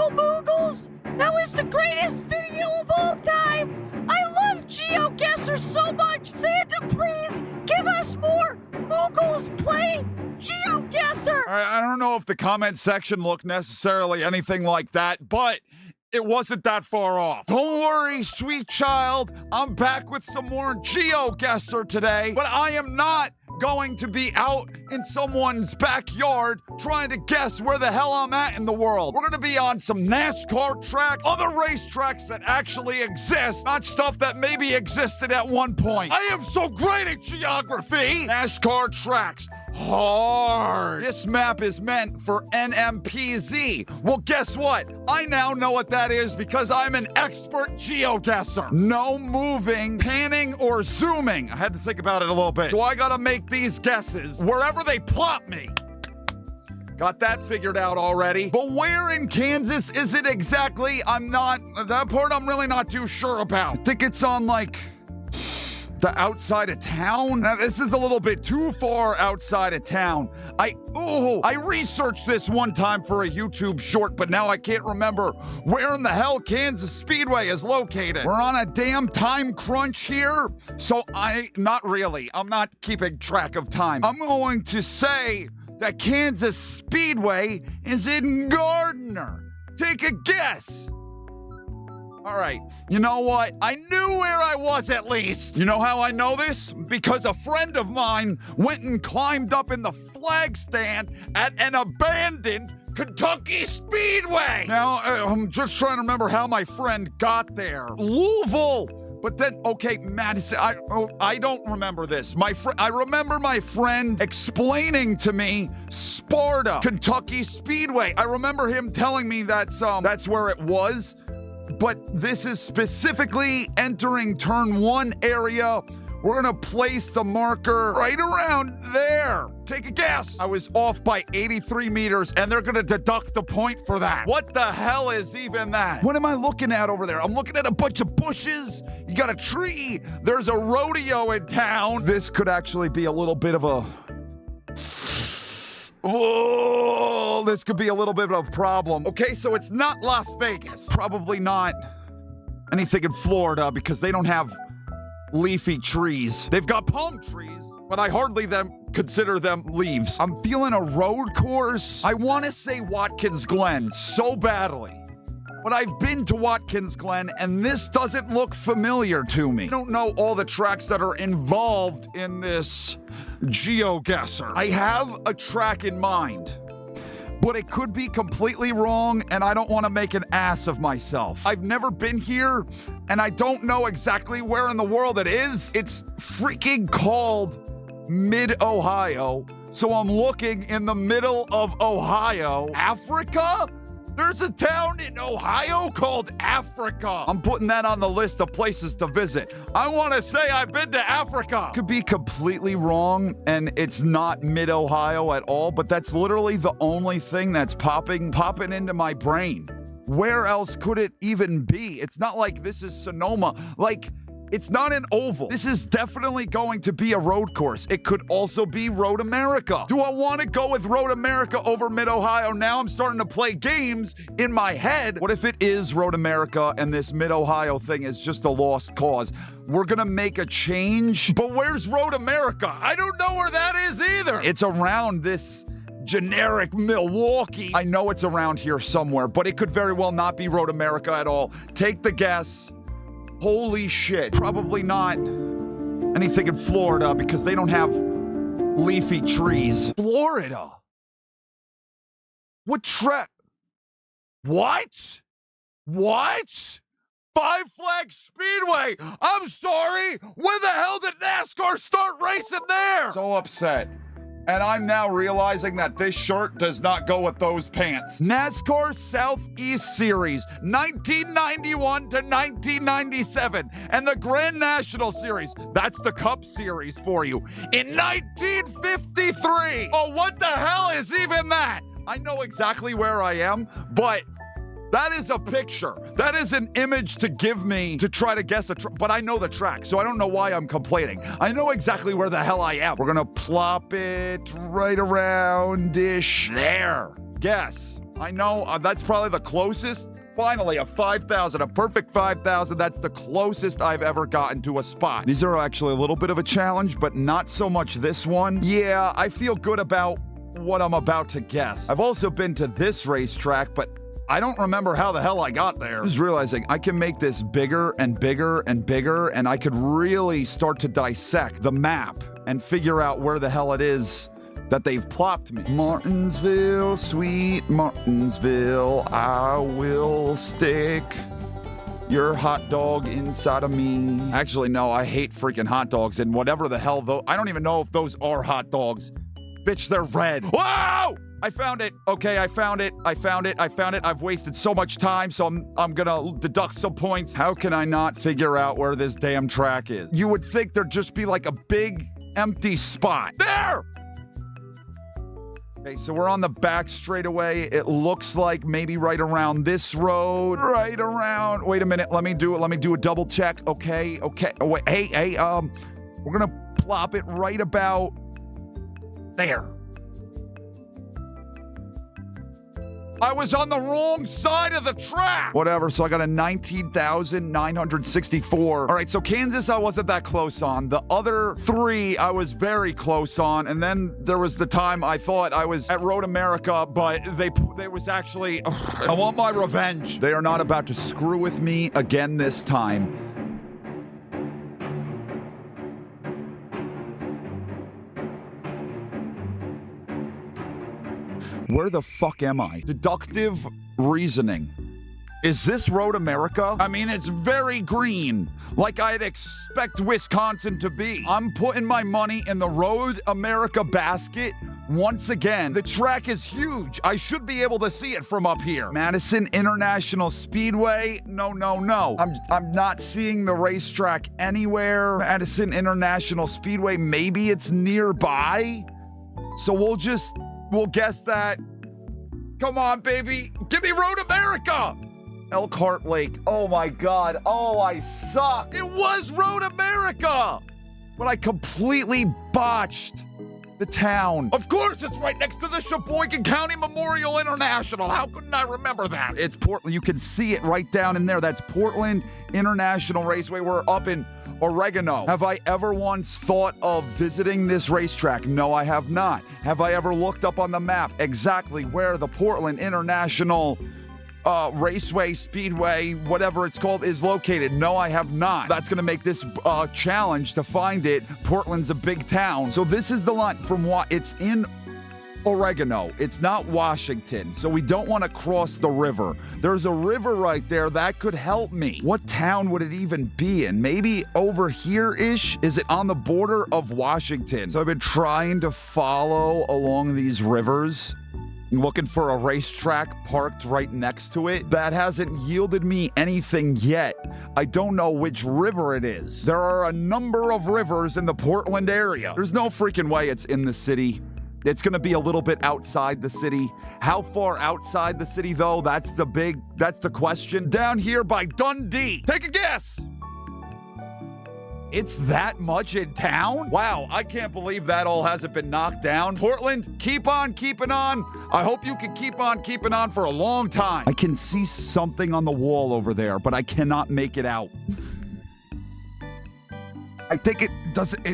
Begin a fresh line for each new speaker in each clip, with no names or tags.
Moogles! That was the greatest video of all time! I love GeoGuessr so much! Santa, please give us more Moogles playing GeoGuessr!
I don't know if the comment section looked necessarily anything like that, but it wasn't that far off. Don't worry, sweet child. I'm back with some more GeoGuessr today, but I am not going to be out in someone's backyard trying to guess where the hell I'm at in the world. We're gonna be on some NASCAR tracks, other racetracks that actually exist, not stuff that maybe existed at one point. I am so great at geography! NASCAR tracks. Hard. This map is meant for NMPZ. Well, guess what? I now know what that is because I'm an expert geoguesser. No moving, panning, or zooming. I had to think about it a little bit. So I gotta make these guesses wherever they plop me. Got that figured out already. But where in Kansas is it exactly? That part I'm really not too sure about. I think it's on like the outside of town? Now, this is a little bit too far outside of town. I researched this one time for a YouTube short, but now I can't remember where in the hell Kansas Speedway is located. We're on a damn time crunch here, so not really. I'm not keeping track of time. I'm going to say that Kansas Speedway is in Gardner. Take a guess. All right, you know what? I knew where I was at least. You know how I know this? Because a friend of mine went and climbed up in the flag stand at an abandoned Kentucky Speedway. Now, I'm just trying to remember how my friend got there. Louisville. But then, okay, Madison, I don't remember this. I remember my friend explaining to me Sparta, Kentucky Speedway. I remember him telling me that's where it was. But this is specifically entering turn 1 area. We're gonna place the marker right around there. Take a guess. I was off by 83 meters and they're gonna deduct the point for that. What the hell is even that? What am I looking at over there? I'm looking at a bunch of bushes. You got a tree. There's a rodeo in town. This could actually be a little bit of a... Oh, this could be a little bit of a problem. Okay, so it's not Las Vegas. Probably not anything in Florida because they don't have leafy trees. They've got palm trees, but I hardly consider them leaves. I'm feeling a road course. I want to say Watkins Glen so badly, but I've been to Watkins Glen and this doesn't look familiar to me. I don't know all the tracks that are involved in this GeoGuessr. I have a track in mind, but it could be completely wrong and I don't want to make an ass of myself. I've never been here and I don't know exactly where in the world it is. It's freaking called Mid-Ohio. So I'm looking in the middle of Ohio. Africa? There's a town in Ohio called Africa. I'm putting that on the list of places to visit. I want to say I've been to Africa. Could be completely wrong, and it's not Mid-Ohio at all, but that's literally the only thing that's popping into my brain. Where else could it even be? It's not like this is Sonoma. Like, it's not an oval. This is definitely going to be a road course. It could also be Road America. Do I want to go with Road America over Mid-Ohio? Now I'm starting to play games in my head. What if it is Road America and this Mid-Ohio thing is just a lost cause? We're gonna make a change. But where's Road America? I don't know where that is either. It's around this generic Milwaukee. I know it's around here somewhere, but it could very well not be Road America at all. Take the guess. Holy shit. Probably not anything in Florida because they don't have leafy trees. Florida? What track? What? Five Flag Speedway? I'm sorry. When the hell did NASCAR start racing there? So upset. And I'm now realizing that this shirt does not go with those pants. NASCAR Southeast Series, 1991 to 1997. And the Grand National Series, that's the Cup Series for you, in 1953. Oh, what the hell is even that? I know exactly where I am, but that is a picture. That is an image to give me to try to guess but I know the track, so I don't know why I'm complaining. I know exactly where the hell I am. We're gonna plop it right around-ish there. Guess. I know, that's probably the closest. Finally, a 5,000, a perfect 5,000. That's the closest I've ever gotten to a spot. These are actually a little bit of a challenge, but not so much this one. Yeah, I feel good about what I'm about to guess. I've also been to this racetrack, but I don't remember how the hell I got there. I was realizing I can make this bigger and bigger and bigger, and I could really start to dissect the map and figure out where the hell it is that they've plopped me. Martinsville, sweet Martinsville, I will stick your hot dog inside of me. Actually, no, I hate freaking hot dogs, and whatever the hell, though, I don't even know if those are hot dogs. Bitch, they're red. Whoa! I found it. Okay, I found it. I've wasted so much time, so I'm gonna deduct some points. How can I not figure out where this damn track is? You would think there'd just be like a big empty spot. There! Okay, so we're on the back straightaway. It looks like maybe right around this road. Right around. Wait a minute. Let me do a double check. Okay. Oh, wait. Hey. We're gonna plop it right about there. I was on the wrong side of the track. Whatever, so I got a 19,964. All right, so Kansas I wasn't that close on. The other three I was very close on. And then there was the time I thought I was at Road America, but they was actually, I want my revenge. They are not about to screw with me again this time. Where the fuck am I? Deductive reasoning. Is this Road America? I mean, it's very green, like I'd expect Wisconsin to be. I'm putting my money in the Road America basket once again. The track is huge. I should be able to see it from up here. Madison International Speedway? No. I'm not seeing the racetrack anywhere. Madison International Speedway, maybe it's nearby? So we'll guess that. Come on, baby. Give me Road America. Elkhart Lake. Oh my God. Oh, I suck. It was Road America. But I completely botched the town. Of course, it's right next to the Sheboygan County Memorial International. How couldn't I remember that? It's Portland. You can see it right down in there. That's Portland International Raceway. We're up in Oregano. Have I ever once thought of visiting this racetrack? No, I have not. Have I ever looked up on the map exactly where the Portland International Raceway, Speedway, whatever it's called, is located? No, I have not. That's going to make this challenge to find it. Portland's a big town. So this is the line from it's in Oregano. It's not Washington, so we don't want to cross the river. There's a river right there that could help me. What town would it even be in? Maybe over here-ish? Is it on the border of Washington? So I've been trying to follow along these rivers, looking for a racetrack parked right next to it. That hasn't yielded me anything yet. I don't know which river it is. There are a number of rivers in the Portland area. There's no freaking way it's in the city. It's going to be a little bit outside the city. How far outside the city, though? That's the question. Down here by Dundee. Take a guess. It's that much in town? Wow, I can't believe that all hasn't been knocked down. Portland, keep on keeping on. I hope you can keep on keeping on for a long time. I can see something on the wall over there, but I cannot make it out. I think it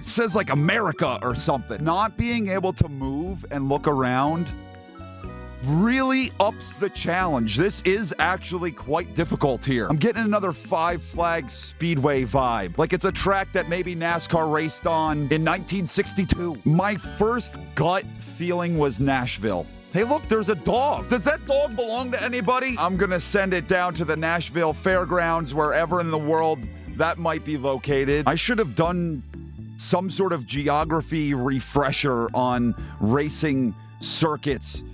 says like America or something. Not being able to move and look around really ups the challenge. This is actually quite difficult here. I'm getting another Five Flags Speedway vibe. Like it's a track that maybe NASCAR raced on in 1962. My first gut feeling was Nashville. Hey, look, there's a dog. Does that dog belong to anybody? I'm gonna send it down to the Nashville Fairgrounds, wherever in the world that might be located. I should have done some sort of geography refresher on racing circuits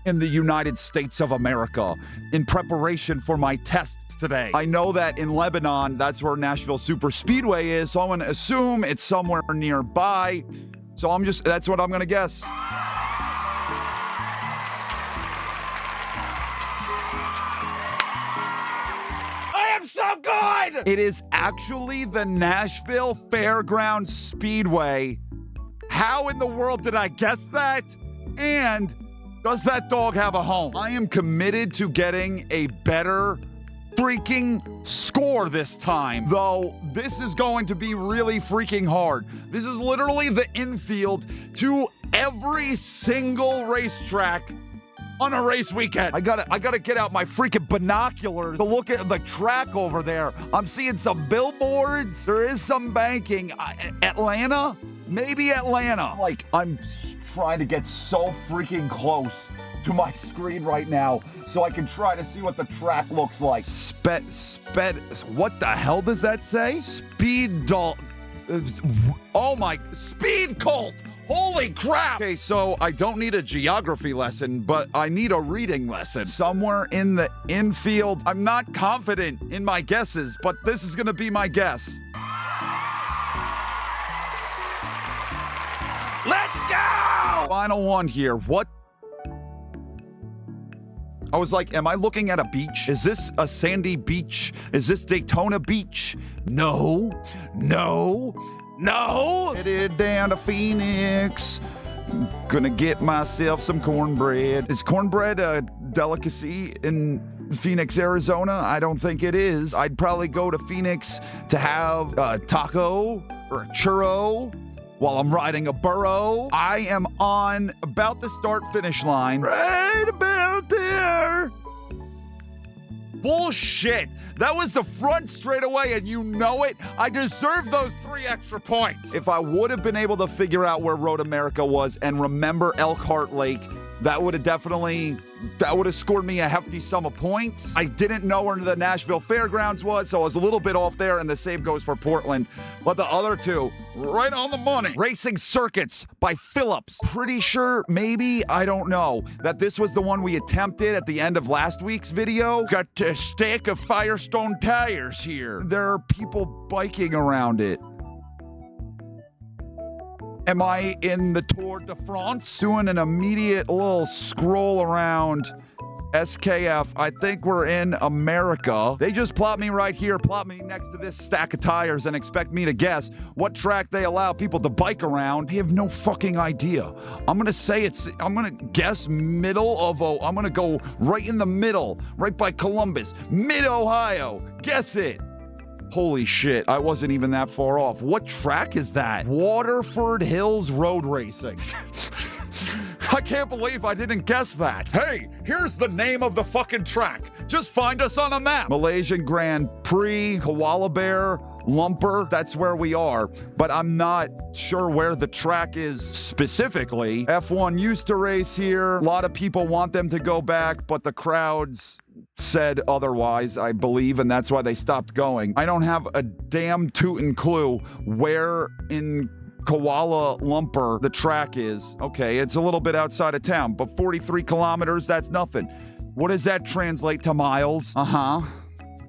in the United States of America in preparation for my test today. I know that in Lebanon, that's where Nashville Super Speedway is, so I'm gonna assume it's somewhere nearby. So that's what I'm gonna guess. So good! It is actually the Nashville Fairgrounds Speedway. How in the world did I guess that? And Does that dog have a home? I am committed to getting a better freaking score this time, though this is going to be really freaking hard. This is literally the infield to every single racetrack on a race weekend. I gotta get out my freaking binoculars to look at the track over there. I'm seeing some billboards. There is some banking. Atlanta? Maybe Atlanta. Like, I'm trying to get so freaking close to my screen right now so I can try to see what the track looks like. What the hell does that say? Oh my, speed cult. Holy crap! Okay, so I don't need a geography lesson, but I need a reading lesson. Somewhere in the infield. I'm not confident in my guesses, but this is gonna be my guess. Let's go! Final one here. What? I was like, am I looking at a beach? Is this a sandy beach? Is this Daytona Beach? No. Headed down to Phoenix. Gonna get myself some cornbread. Is cornbread a delicacy in Phoenix, Arizona? I don't think it is. I'd probably go to Phoenix to have a taco or a churro while I'm riding a burro. I am on about the start-finish line. Right about there. Bullshit. That was the front straightaway, and you know it. I deserve those 3 extra points. If I would have been able to figure out where Road America was and remember Elkhart Lake, that would have scored me a hefty sum of points. I didn't know where the Nashville Fairgrounds was, so I was a little bit off there, and the same goes for Portland. But the other two, right on the money. Racing Circuits by Phillips. Pretty sure, maybe, I don't know, that this was the one we attempted at the end of last week's video. Got a stack of Firestone tires here. There are people biking around it. Am I in the Tour de France? Doing an immediate little scroll around SKF. I think we're in America. They just plop me right here, plop me next to this stack of tires and expect me to guess what track they allow people to bike around. I have no fucking idea. I'm gonna guess middle of, I'm gonna go right in the middle, right by Columbus, mid-Ohio. Guess it. Holy shit, I wasn't even that far off. What track is that? Waterford Hills Road Racing. I can't believe I didn't guess that. Hey, here's the name of the fucking track. Just find us on a map. Malaysian Grand Prix, Koala Bear, Lumper, that's where we are, but I'm not sure where the track is specifically. F1 used to race here. A lot of people want them to go back, but the crowds said otherwise, I believe, and that's why they stopped going. I don't have a damn tootin' clue where in Kuala Lumpur the track is. Okay, it's a little bit outside of town, but 43 kilometers, that's nothing. What does that translate to miles?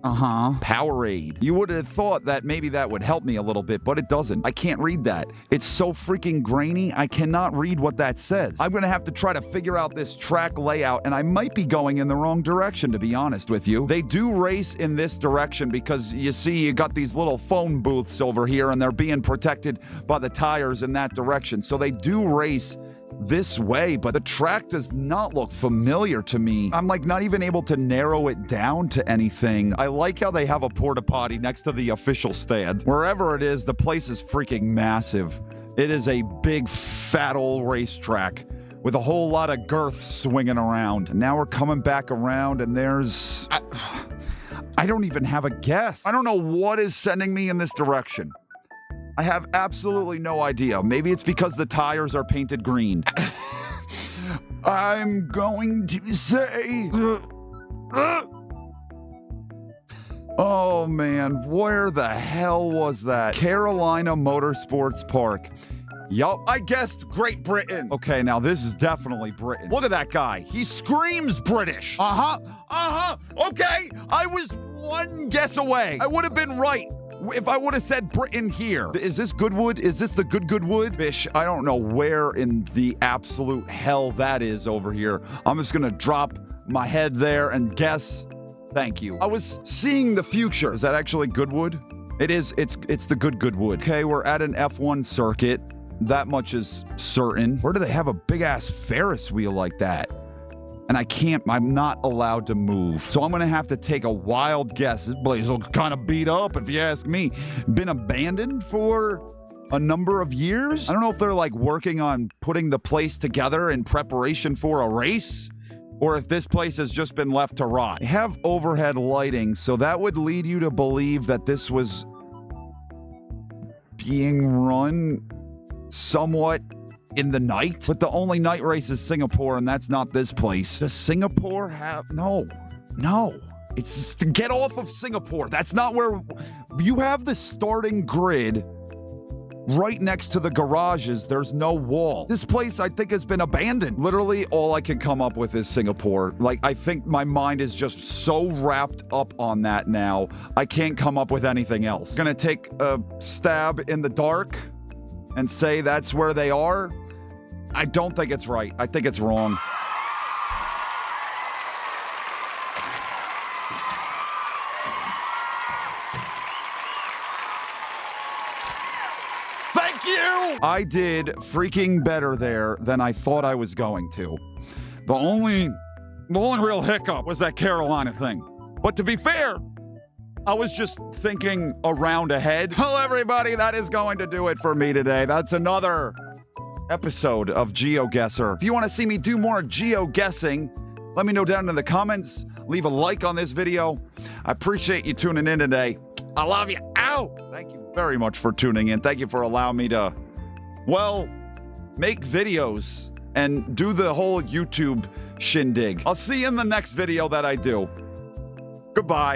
Powerade. You would have thought that maybe that would help me a little bit, but it doesn't. I can't read that. It's so freaking grainy, I cannot read what that says. I'm gonna have to try to figure out this track layout, and I might be going in the wrong direction, to be honest with you. They do race in this direction because you see you got these little phone booths over here, and they're being protected by the tires in that direction. So they do race this way, but the track does not look familiar to me. I'm like not even able to narrow it down to anything. I like how they have a porta potty next to the official stand. Wherever it is, the place is freaking massive. It is a big fat old racetrack with a whole lot of girth swinging around. And now we're coming back around and there's... I don't even have a guess. I don't know what is sending me in this direction. I have absolutely no idea. Maybe it's because the tires are painted green. I'm going to say... Oh man, where the hell was that? Carolina Motorsports Park. Yup, I guessed Great Britain. Okay, now this is definitely Britain. Look at that guy. He screams British. Okay, I was one guess away. I would have been right if I would have said Britain here. Is this Goodwood? Is this the Goodwood? Fish, I don't know where in the absolute hell that is over here. I'm just gonna drop my head there and guess. Thank you. I was seeing the future. Is that actually Goodwood? It is. It's the Goodwood. Okay, we're at an F1 circuit. That much is certain. Where do they have a big ass Ferris wheel like that? And I'm not allowed to move. So I'm gonna have to take a wild guess. This place will kind of beat up if you ask me. Been abandoned for a number of years? I don't know if they're like working on putting the place together in preparation for a race, or if this place has just been left to rot. They have overhead lighting, so that would lead you to believe that this was being run somewhat in the night, but the only night race is Singapore, and that's not this place. Does Singapore have... No. It's just to get off of Singapore. That's not where... You have the starting grid right next to the garages. There's no wall. This place, I think, has been abandoned. Literally, all I can come up with is Singapore. Like, I think my mind is just so wrapped up on that now, I can't come up with anything else. Gonna take a stab in the dark and say that's where they are. I don't think it's right. I think it's wrong. Thank you! I did freaking better there than I thought I was going to. The only real hiccup was that Carolina thing. But to be fair, I was just thinking a round ahead. Well, everybody, that is going to do it for me today. That's another episode of GeoGuessr. If you want to see me do more geoguessing, let me know down in the comments. Leave a like on this video. I appreciate you tuning in today. I love you. Ow! Thank you very much for tuning in. Thank you for allowing me to, well, make videos and do the whole YouTube shindig. I'll see you in the next video that I do. Goodbye.